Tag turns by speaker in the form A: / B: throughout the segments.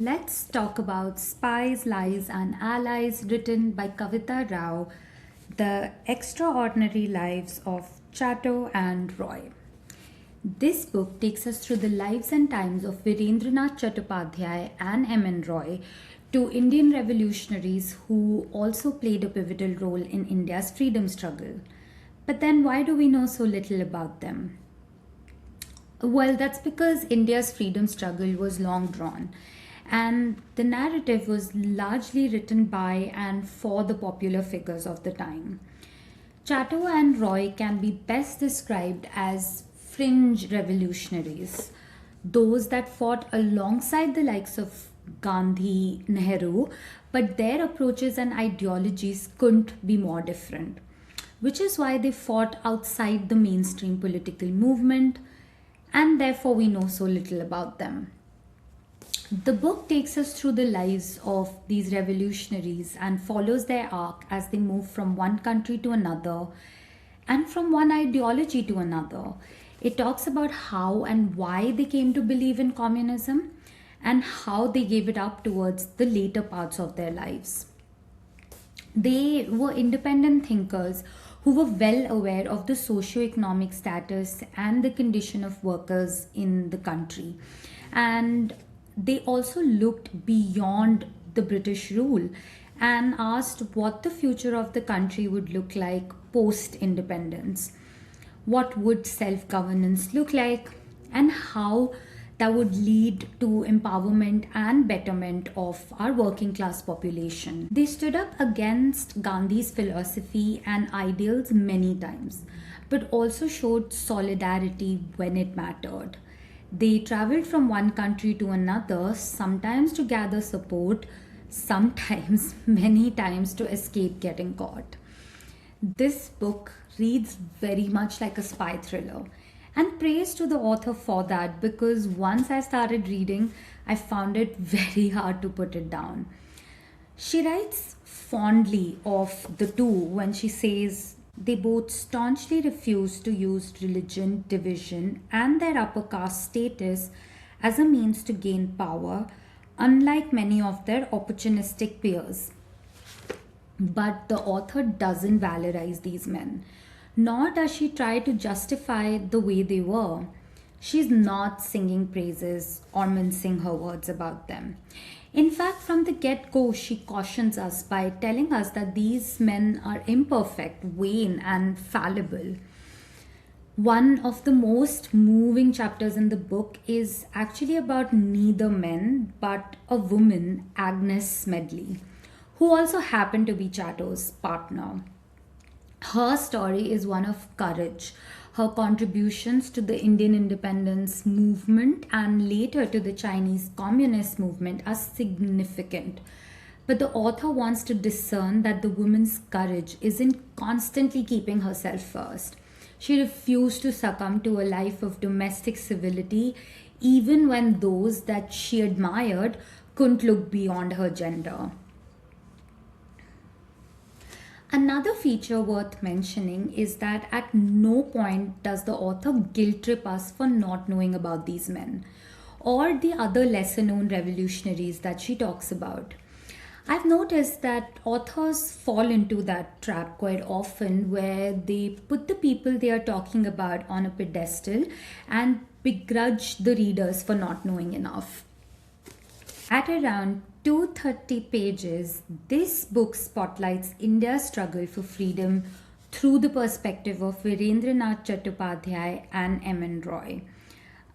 A: Let's talk about Spies, Lies and Allies, written by Kavitha Rao, The Extraordinary Lives of Chato and Roy. This book takes us through the lives and times of Virendranath Chatopadhyay and M.N. Roy, two Indian revolutionaries who also played a pivotal role in India's freedom struggle. But then, why do we know so little about them? Well, that's because India's freedom struggle was long drawn, and the narrative was largely written by and for the popular figures of the time. Chatto and Roy can be best described as fringe revolutionaries, those that fought alongside the likes of Gandhi, Nehru, but their approaches and ideologies couldn't be more different, which is why they fought outside the mainstream political movement, and therefore we know so little about them. The book takes us through the lives of these revolutionaries and follows their arc as they move from one country to another and from one ideology to another. It talks about how and why they came to believe in communism and how they gave it up towards the later parts of their lives. They were independent thinkers who were well aware of the socio-economic status and the condition of workers in the country. And they also looked beyond the British rule and asked what the future of the country would look like post independence. What would self governance look like, and how that would lead to empowerment and betterment of our working class population. They stood up against Gandhi's philosophy and ideals many times, but also showed solidarity when it mattered. They traveled from one country to another, sometimes to gather support, sometimes, many times, to escape getting caught. This book reads very much like a spy thriller, and praise to the author for that, because once I started reading, I found it very hard to put it down. She writes fondly of the two when she says they both staunchly refused to use religion, division, and their upper caste status as a means to gain power, unlike many of their opportunistic peers. But the author doesn't valorize these men, nor does she try to justify the way they were. She's not singing praises or mincing her words about them. In fact, from the get go, she cautions us by telling us that these men are imperfect, vain, and fallible. One of the most moving chapters in the book is actually about neither men but a woman, Agnes Smedley, who also happened to be Chatto's partner. Her story is one of courage. Her contributions to the Indian independence movement and later to the Chinese communist movement are significant. But the author wants to discern that the woman's courage isn't constantly keeping herself first. She refused to succumb to a life of domestic civility, even when those that she admired couldn't look beyond her gender. Another feature worth mentioning is that at no point does the author guilt trip us for not knowing about these men or the other lesser known revolutionaries that she talks about. I've noticed that authors fall into that trap quite often where they put the people they are talking about on a pedestal and begrudge the readers for not knowing enough. At around 230 pages, this book spotlights India's struggle for freedom through the perspective of Virendranath Chattopadhyay and M.N. Roy.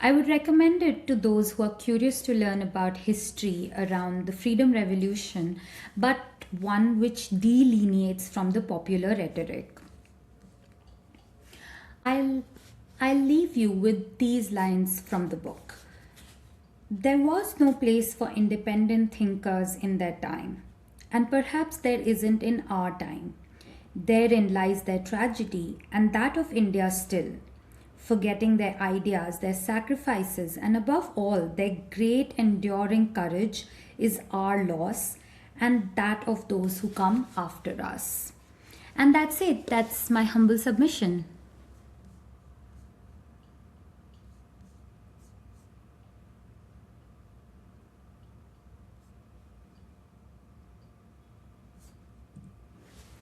A: I would recommend it to those who are curious to learn about history around the freedom revolution, but one which delineates from the popular rhetoric. I'll, I'll leave you with these lines from the book. There was no place for independent thinkers in their time, and perhaps there isn't in our time. Therein lies their tragedy, and that of India still. Forgetting their ideas, their sacrifices, and above all, their great enduring courage is our loss and that of those who come after us. And that's it, that's my humble submission.